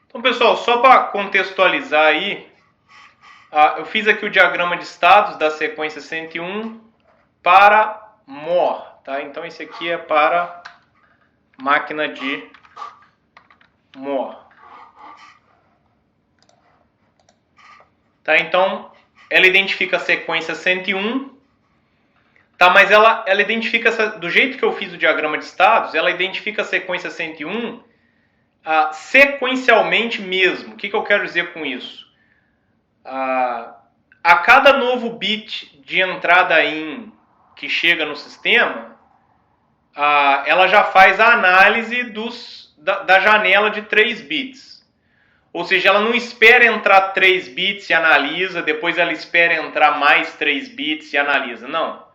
Então, pessoal, só para contextualizar aí, eu fiz aqui o diagrama de estados da sequência 101 para MOR, tá? Então, esse aqui é para máquina de MOR. Tá? Então, ela identifica a sequência 101, tá? Mas ela identifica, do jeito que eu fiz o diagrama de estados, ela identifica a sequência 101 sequencialmente mesmo. O que eu quero dizer com isso? A cada novo bit de entrada IN que chega no sistema, ela já faz a análise da janela de 3 bits. Ou seja, ela não espera entrar 3 bits e analisa, depois ela espera entrar mais 3 bits e analisa. Não.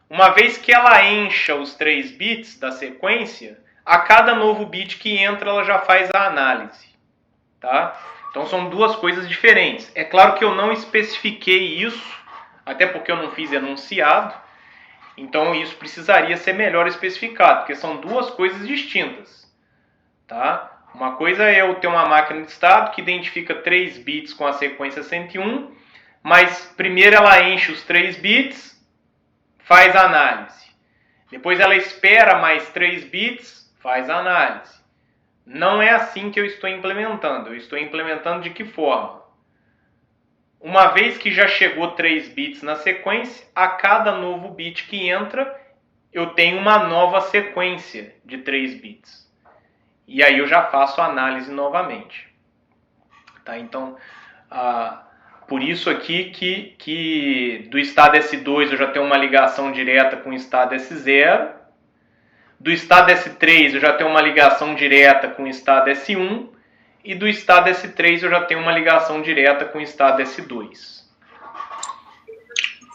Uma vez que ela encha os 3 bits da sequência, a cada novo bit que entra, ela já faz a análise. Tá? Então são duas coisas diferentes. É claro que eu não especifiquei isso, até porque eu não fiz enunciado, então isso precisaria ser melhor especificado, porque são duas coisas distintas. Tá? Uma coisa é eu ter uma máquina de estado que identifica 3 bits com a sequência 101, mas primeiro ela enche os 3 bits, faz a análise. Depois ela espera mais 3 bits, faz a análise. Não é assim que eu estou implementando. Eu estou implementando de que forma? Uma vez que já chegou 3 bits na sequência, a cada novo bit que entra, eu tenho uma nova sequência de 3 bits. E aí eu já faço a análise novamente. Tá? Então, por isso aqui que do estado S2 eu já tenho uma ligação direta com o estado S0. Do estado S3 eu já tenho uma ligação direta com o estado S1. E do estado S3 eu já tenho uma ligação direta com o estado S2.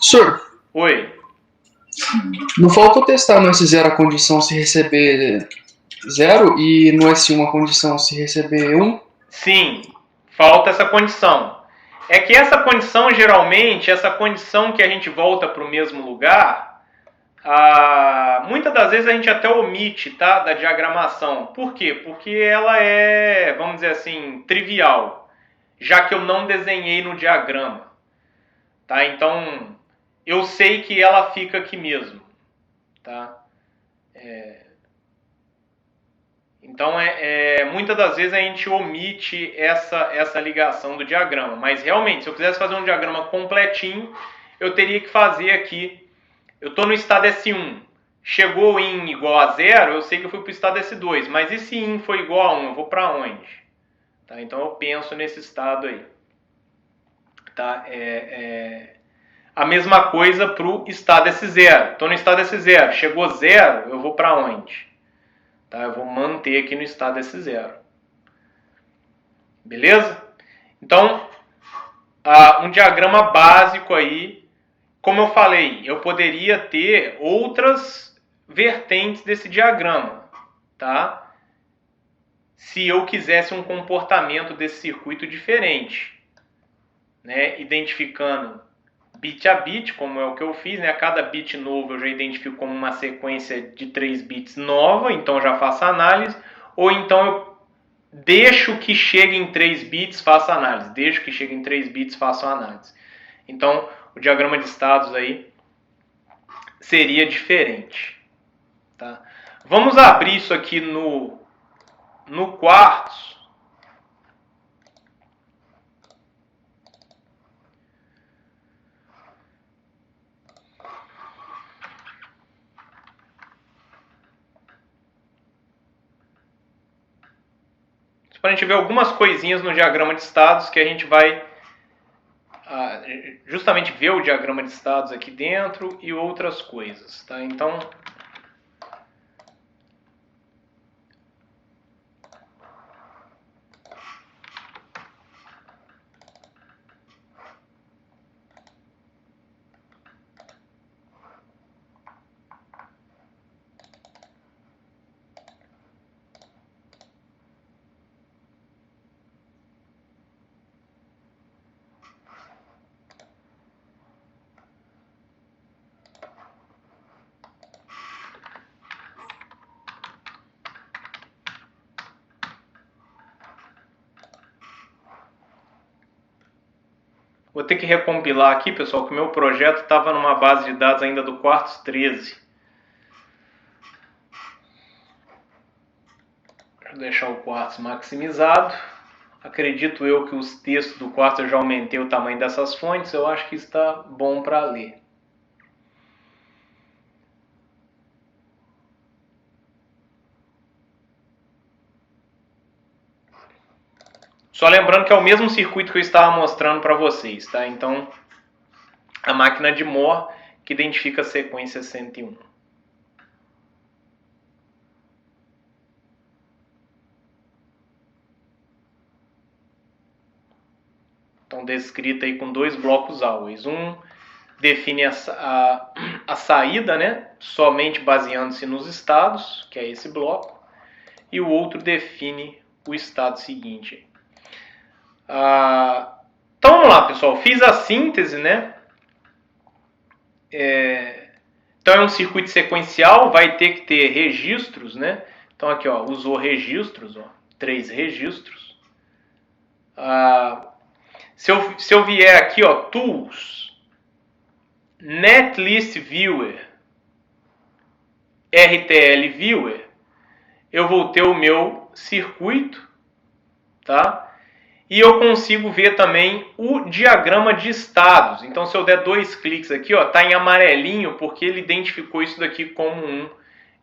Senhor. Oi. Não faltou testar no S0 a condição se receber 0 e no S1 a condição se receber 1? Sim, falta essa condição. É que essa condição, geralmente, essa condição que a gente volta para o mesmo lugar, muitas das vezes a gente até omite, tá, da diagramação. Por quê? Porque ela é, vamos dizer assim, trivial, já que eu não desenhei no diagrama. Tá? Então, eu sei que ela fica aqui mesmo. Tá? Então, muitas das vezes a gente omite essa ligação do diagrama. Mas, realmente, se eu quisesse fazer um diagrama completinho, eu teria que fazer aqui. Eu estou no estado S1. Chegou IN igual a 0, eu sei que eu fui para o estado S2. Mas e se IN for igual a 1, eu vou para onde? Tá? Então, eu penso nesse estado aí. Tá? A mesma coisa para o estado S0. Estou no estado S0. Chegou 0, eu vou para onde? Tá? Eu vou manter aqui no estado S0. Beleza? Então, um diagrama básico aí. Como eu falei, eu poderia ter outras vertentes desse diagrama. Tá? Se eu quisesse um comportamento desse circuito diferente. Né? Identificando bit a bit, como é o que eu fiz, né? A cada bit novo eu já identifico como uma sequência de 3 bits nova, então eu já faço a análise, ou então eu deixo que chegue em 3 bits, faço a análise, deixo que chegue em 3 bits, faço a análise. Então, o diagrama de estados aí seria diferente. Tá? Vamos abrir isso aqui no Quartz. Para a gente ver algumas coisinhas no diagrama de estados que a gente vai justamente ver o diagrama de estados aqui dentro e outras coisas. Tá? Então, Vou ter que recompilar aqui, pessoal, que o meu projeto estava numa base de dados ainda do Quartz 13. Deixa eu deixar o Quartz maximizado. Acredito eu que os textos do Quartz eu já aumentei o tamanho dessas fontes. Eu acho que está bom para ler. Só lembrando que é o mesmo circuito que eu estava mostrando para vocês, tá? Então, a máquina de Moore que identifica a sequência 101. Então, descrita aí com 2 blocos always. Um define a saída, né? Somente baseando-se nos estados, que é esse bloco. E o outro define o estado seguinte. Então vamos lá, pessoal. Fiz a síntese, né? Então é um circuito sequencial, vai ter que ter registros, né? Então aqui, ó, usou registros, ó, 3 registros. Se eu vier aqui, ó, Tools, Netlist Viewer, RTL Viewer, eu vou ter o meu circuito, tá? E eu consigo ver também o diagrama de estados. Então, se eu der 2 cliques aqui, ó, tá em amarelinho, porque ele identificou isso daqui como um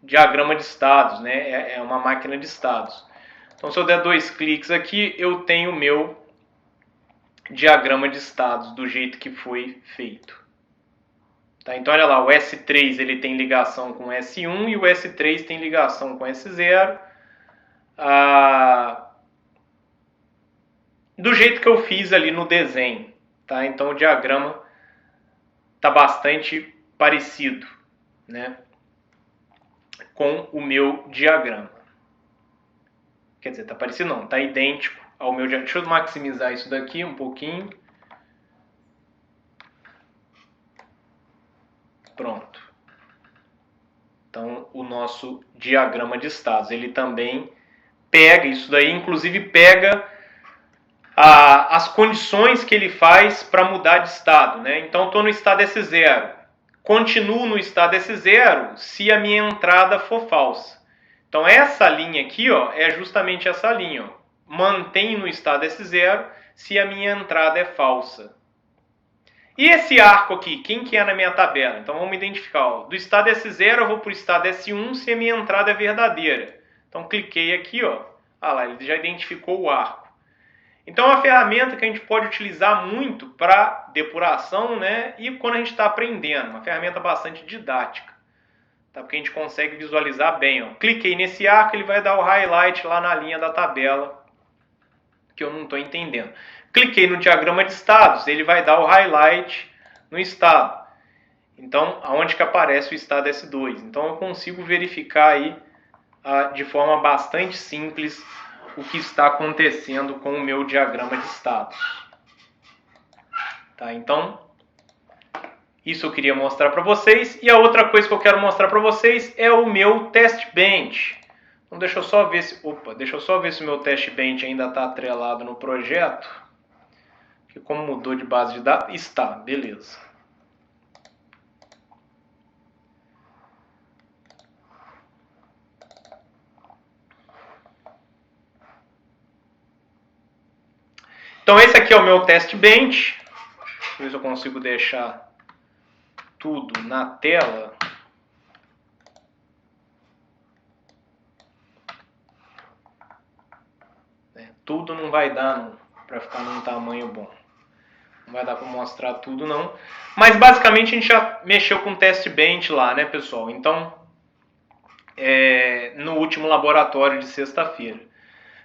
diagrama de estados, né? É uma máquina de estados. Então, se eu der 2 cliques aqui, eu tenho o meu diagrama de estados do jeito que foi feito. Tá? Então, olha lá, o S3 ele tem ligação com o S1 e o S3 tem ligação com o S0. Do jeito que eu fiz ali no desenho, tá? Então o diagrama está bastante parecido, né, com o meu diagrama. Quer dizer, está parecido não, está idêntico ao meu diagrama. Deixa eu maximizar isso daqui um pouquinho. Pronto. Então o nosso diagrama de estados, ele também pega isso daí, inclusive pega as condições que ele faz para mudar de estado, né? Então, estou no estado S0. Continuo no estado S0 se a minha entrada for falsa. Então, essa linha aqui, ó, é justamente essa linha. Ó. Mantém no estado S0 se a minha entrada é falsa. E esse arco aqui, quem que é na minha tabela? Então, vamos identificar. Ó, do estado S0 eu vou para o estado S1 se a minha entrada é verdadeira. Então, cliquei aqui, ó. Ah lá, ele já identificou o arco. Então é uma ferramenta que a gente pode utilizar muito para depuração, né? E quando a gente está aprendendo, uma ferramenta bastante didática, tá? Porque a gente consegue visualizar bem. Ó. Cliquei nesse arco, ele vai dar o highlight lá na linha da tabela, que eu não estou entendendo. Cliquei no diagrama de estados, ele vai dar o highlight no estado. Então, aonde que aparece o estado S2. Então eu consigo verificar aí de forma bastante simples o que está acontecendo com o meu diagrama de estados. Tá? Então, isso eu queria mostrar para vocês. E a outra coisa que eu quero mostrar para vocês é o meu test bench. Então, deixa eu só ver se o meu test bench ainda está atrelado no projeto. Porque como mudou de base de dados, está, beleza. Então esse aqui é o meu test bench. Deixa eu ver se eu consigo deixar tudo na tela. Tudo não vai dar para ficar num tamanho bom. Não vai dar para mostrar tudo não. Mas basicamente a gente já mexeu com o test bench lá, né, pessoal? Então, no último laboratório de sexta-feira.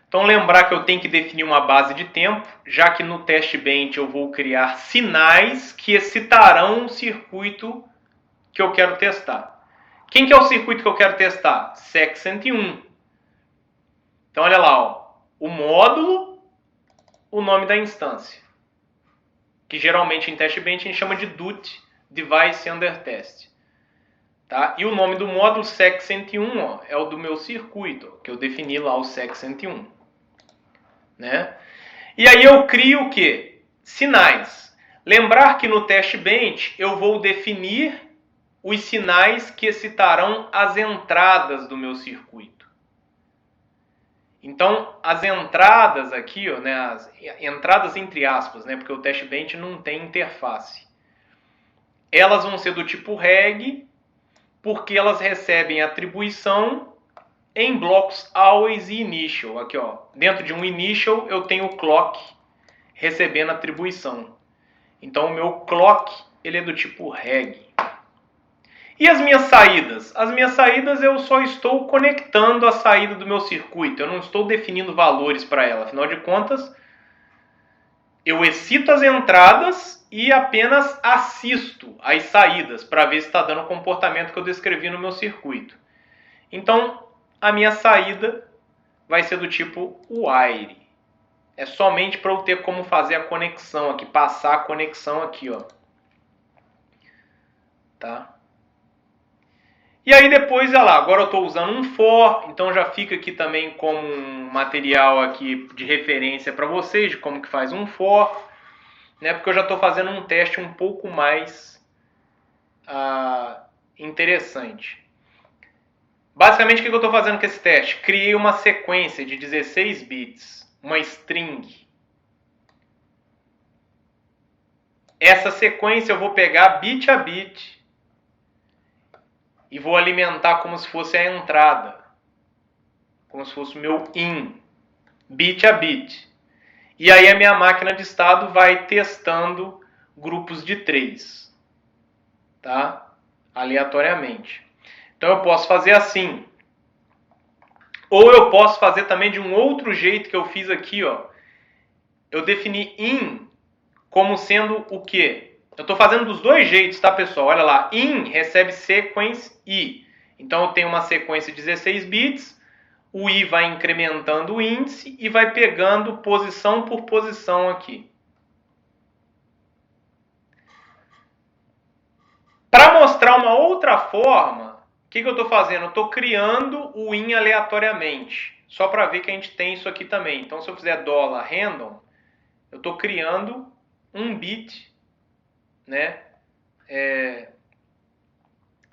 Então lembrar que eu tenho que definir uma base de tempo, já que no test bench eu vou criar sinais que excitarão o circuito que eu quero testar. Quem que é o circuito que eu quero testar? SEC101. Então olha lá, ó, o módulo, o nome da instância, que geralmente em test bench a gente chama de DUT, Device Under Test. Tá? E o nome do módulo SEC101 ó, é o do meu circuito, ó, que eu defini lá o SEC101. Né? E aí eu crio o quê? Sinais. Lembrar que no teste bench eu vou definir os sinais que excitarão as entradas do meu circuito. Então, as entradas aqui, ó, né, as entradas entre aspas, né, porque o teste bench não tem interface. Elas vão ser do tipo reg, porque elas recebem atribuição em blocos always e initial. Aqui, ó, dentro de um initial eu tenho o clock recebendo atribuição. Então o meu clock ele é do tipo reg. E as minhas saídas? As minhas saídas eu só estou conectando a saída do meu circuito. Eu não estou definindo valores para ela. Afinal de contas, eu excito as entradas e apenas assisto as saídas para ver se está dando o comportamento que eu descrevi no meu circuito. Então, a minha saída vai ser do tipo wire. É somente para eu ter como fazer a conexão aqui, passar a conexão aqui, ó. Tá? E aí depois, olha lá, agora eu estou usando um for, então já fica aqui também como um material aqui de referência para vocês, de como que faz um for, né? Porque eu já estou fazendo um teste um pouco mais interessante. Basicamente, o que eu estou fazendo com esse teste? Criei uma sequência de 16 bits, uma string. Essa sequência eu vou pegar bit a bit e vou alimentar como se fosse a entrada, como se fosse o meu in, bit a bit. E aí a minha máquina de estado vai testando grupos de 3, tá? Aleatoriamente. Então eu posso fazer assim. Ou eu posso fazer também de um outro jeito que eu fiz aqui, ó. Eu defini in como sendo o quê? Eu estou fazendo dos dois jeitos, tá, pessoal? Olha lá, in recebe sequence i. Então eu tenho uma sequência de 16 bits, o i vai incrementando o índice e vai pegando posição por posição aqui. Para mostrar uma outra forma, o que eu estou fazendo? Eu estou criando o in aleatoriamente, só para ver que a gente tem isso aqui também. Então se eu fizer $random, eu estou criando um bit, né?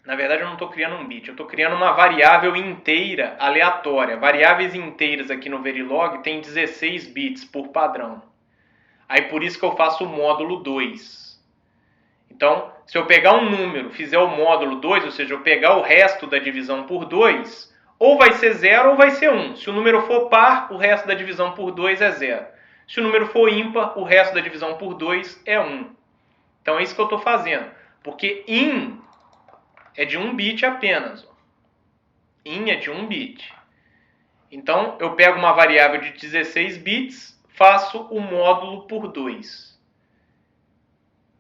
Na verdade, eu não estou criando um bit, eu estou criando uma variável inteira aleatória. Variáveis inteiras aqui no Verilog tem 16 bits por padrão. Aí por isso que eu faço o módulo 2. Então, se eu pegar um número, fizer o módulo 2, ou seja, eu pegar o resto da divisão por 2, ou vai ser 0 ou vai ser 1. Se o número for par, o resto da divisão por 2 é 0. Se o número for ímpar, o resto da divisão por 2 é 1. Então é isso que eu estou fazendo. Porque in é de 1 bit apenas. In é de 1 bit. Então eu pego uma variável de 16 bits, faço o módulo por 2.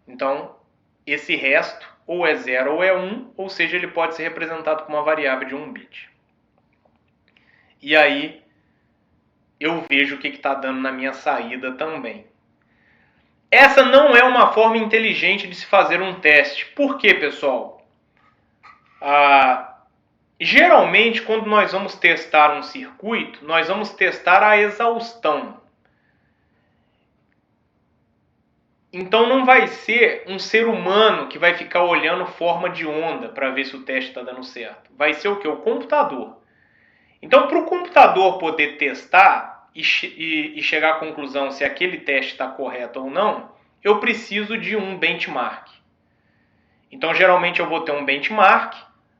Então esse resto ou é 0 ou é 1, ou seja, ele pode ser representado como uma variável de 1 bit. E aí eu vejo o que está dando na minha saída também. Essa não é uma forma inteligente de se fazer um teste. Por quê, pessoal? Geralmente, quando nós vamos testar um circuito, nós vamos testar a exaustão. Então não vai ser um ser humano que vai ficar olhando forma de onda para ver se o teste está dando certo. Vai ser o quê? O computador. Então, para o computador poder testar e chegar à conclusão se aquele teste está correto ou não, eu preciso de um benchmark. Então, geralmente eu vou ter um benchmark,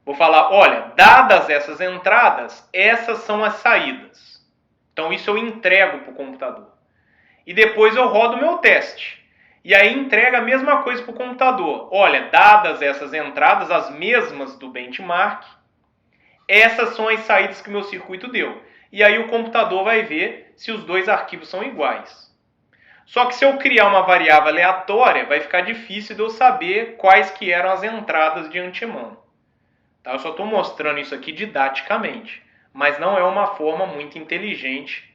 vou falar, olha, dadas essas entradas, essas são as saídas. Então, isso eu entrego para o computador. E depois eu rodo o meu teste. E aí entrega a mesma coisa para o computador. Olha, dadas essas entradas, as mesmas do benchmark, essas são as saídas que o meu circuito deu. E aí o computador vai ver se os dois arquivos são iguais. Só que se eu criar uma variável aleatória, vai ficar difícil de eu saber quais que eram as entradas de antemão. Tá? Eu só estou mostrando isso aqui didaticamente, mas não é uma forma muito inteligente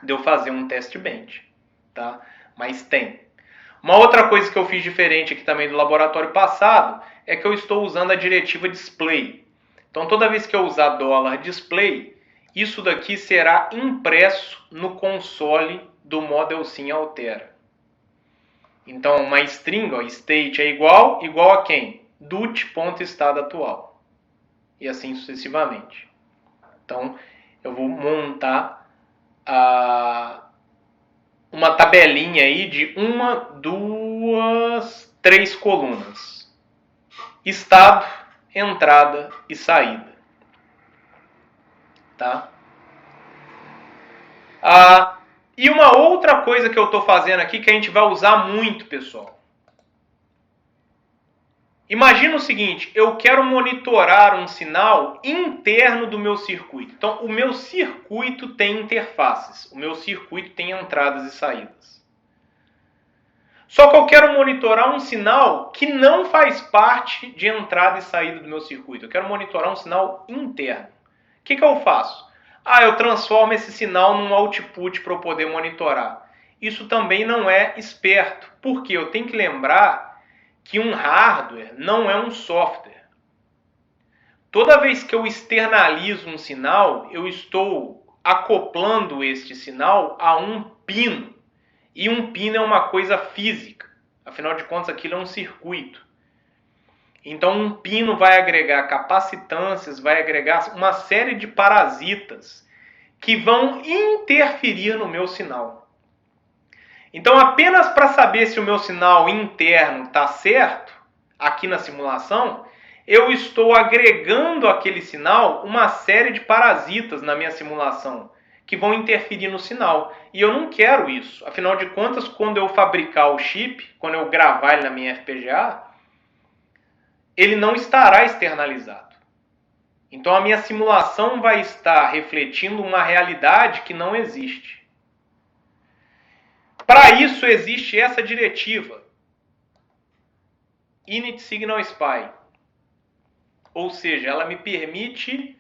de eu fazer um teste bench. Tá? Mas tem. Uma outra coisa que eu fiz diferente aqui também do laboratório passado é que eu estou usando a diretiva display. Então toda vez que eu usar $display, isso daqui será impresso no console do Model Sim Altera. Então, uma string, ó, state é igual a quem? dut.estado atual. E assim sucessivamente. Então, eu vou montar uma tabelinha aí de 1, 2, 3 colunas. Estado, entrada e saída. Tá? E uma outra coisa que eu estou fazendo aqui que a gente vai usar muito, pessoal. Imagina o seguinte, eu quero monitorar um sinal interno do meu circuito. Então, o meu circuito tem interfaces, o meu circuito tem entradas e saídas. Só que eu quero monitorar um sinal que não faz parte de entrada e saída do meu circuito. Eu quero monitorar um sinal interno. O que eu faço? Eu transformo esse sinal num output para eu poder monitorar. Isso também não é esperto, porque eu tenho que lembrar que um hardware não é um software. Toda vez que eu externalizo um sinal, eu estou acoplando este sinal a um pino. E um pino é uma coisa física. Afinal de contas, aquilo é um circuito. Então, um pino vai agregar capacitâncias, vai agregar uma série de parasitas que vão interferir no meu sinal. Então, apenas para saber se o meu sinal interno está certo, aqui na simulação, eu estou agregando àquele sinal uma série de parasitas na minha simulação, que vão interferir no sinal. E eu não quero isso. Afinal de contas, quando eu fabricar o chip, quando eu gravar ele na minha FPGA, ele não estará externalizado. Então a minha simulação vai estar refletindo uma realidade que não existe. Para isso existe essa diretiva, init signal spy. Ou seja, ela me permite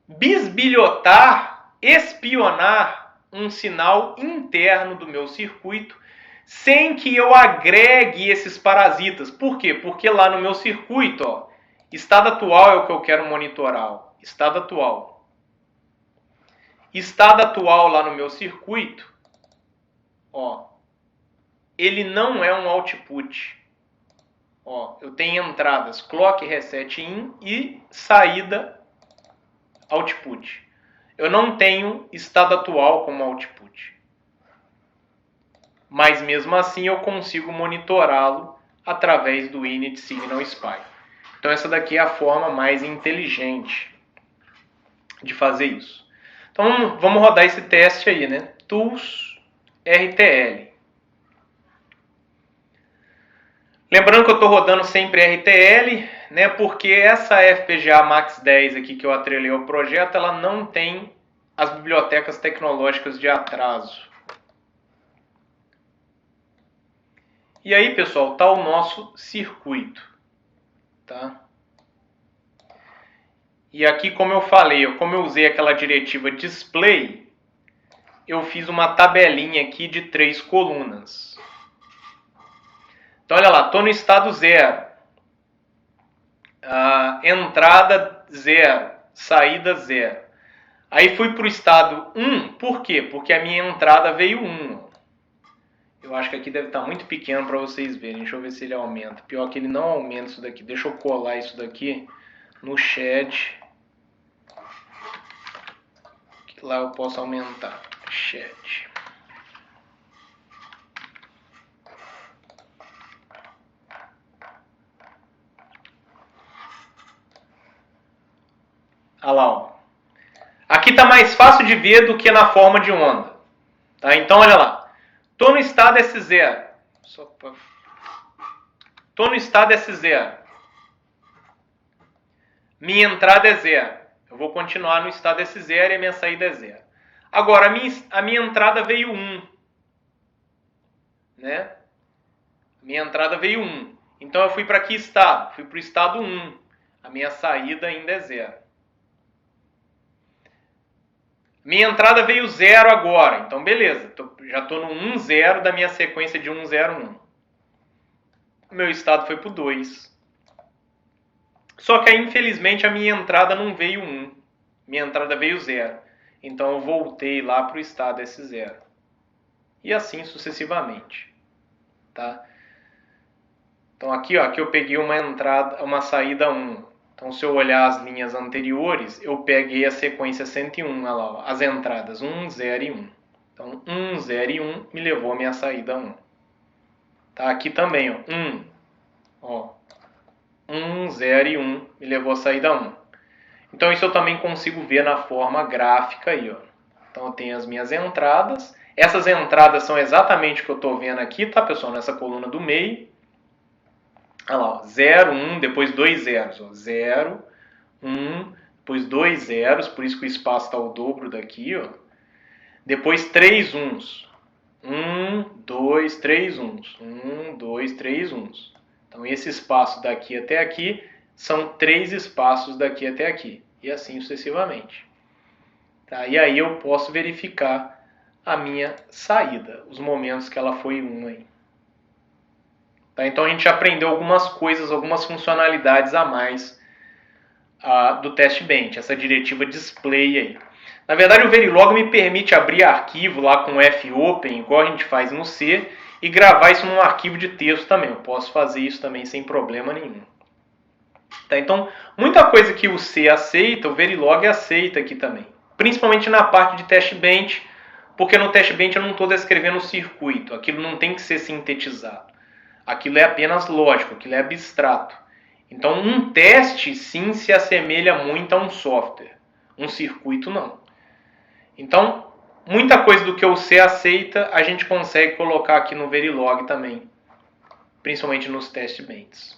bisbilhotar, espionar um sinal interno do meu circuito sem que eu agregue esses parasitas. Por quê? Porque lá no meu circuito, ó, estado atual é o que eu quero monitorar. Ó, estado atual. Estado atual lá no meu circuito, ó, ele não é um output. Ó, eu tenho entradas clock reset in e saída output. Eu não tenho estado atual como output. Mas mesmo assim eu consigo monitorá-lo através do init signal spy. Então essa daqui é a forma mais inteligente de fazer isso. Então vamos rodar esse teste aí, né? Tools RTL. Lembrando que eu estou rodando sempre RTL, né? Porque essa FPGA Max 10 aqui que eu atrelei ao projeto, ela não tem as bibliotecas tecnológicas de atraso. E aí, pessoal, está o nosso circuito, tá? E aqui, como eu falei, como eu usei aquela diretiva display, eu fiz uma tabelinha aqui de 3 colunas. Então, olha lá, estou no estado 0. Entrada 0, saída 0. Aí fui para o estado 1, por quê? Porque a minha entrada veio 1. Eu acho que aqui deve estar muito pequeno para vocês verem. Deixa eu ver se ele aumenta. Pior que ele não aumenta isso daqui. Deixa eu colar isso daqui no chat. Que lá eu posso aumentar. Chat. Olha lá, ó. Aqui está mais fácil de ver do que na forma de onda. Tá? Então, olha lá. Estou no estado S0. Estou no estado S0. Minha entrada é 0. Eu vou continuar no estado S0 e a minha saída é 0. Agora, a minha entrada veio 1. Né? Minha entrada veio 1. Então, eu fui para que estado? Fui para o estado 1. A minha saída ainda é 0. Minha entrada veio 0 agora, então beleza, já estou no 1, 0 da minha sequência de 1, 0, 1. Meu estado foi para o 2. Só que aí, infelizmente, a minha entrada não veio 1. Minha entrada veio 0. Então eu voltei lá para o estado S0. E assim sucessivamente. tá? Então aqui, ó, aqui eu peguei uma entrada, uma saída 1. Então se eu olhar as linhas anteriores, eu peguei a sequência 101, olha lá, ó, as entradas 1, 0 e 1. Então 1, 0 e 1 me levou a minha saída 1. Tá? Aqui também, ó, 1, ó, 1, 0 e 1 me levou a saída 1. Então isso eu também consigo ver na forma gráfica aí, ó. Então eu tenho as minhas entradas. Essas entradas são exatamente o que eu estou vendo aqui, tá, pessoal? Nessa coluna do meio. Olha lá, ó, 0, 1, depois 2 zeros. Ó. 0, 1, depois 2 zeros, por isso que o espaço está o dobro daqui, ó. Depois 3 uns. 1, 2, 3 uns. 1, 2, 3 uns. Então esse espaço daqui até aqui são 3 espaços daqui até aqui. E assim sucessivamente. Tá? E aí eu posso verificar a minha saída, os momentos que ela foi 1 aí. Tá? Então a gente aprendeu algumas coisas, algumas funcionalidades a mais do teste bench, essa diretiva display aí. Na verdade o Verilog me permite abrir arquivo lá com fopen, igual a gente faz no C, e gravar isso num arquivo de texto também. Eu posso fazer isso também sem problema nenhum. Tá? Então muita coisa que o C aceita, o Verilog aceita aqui também. Principalmente na parte de teste bench, porque no teste bench eu não estou descrevendo o circuito, aquilo não tem que ser sintetizado. Aquilo é apenas lógico, aquilo é abstrato. Então um teste sim se assemelha muito a um software, um circuito não. Então muita coisa do que o C aceita a gente consegue colocar aqui no Verilog também, principalmente nos teste bench.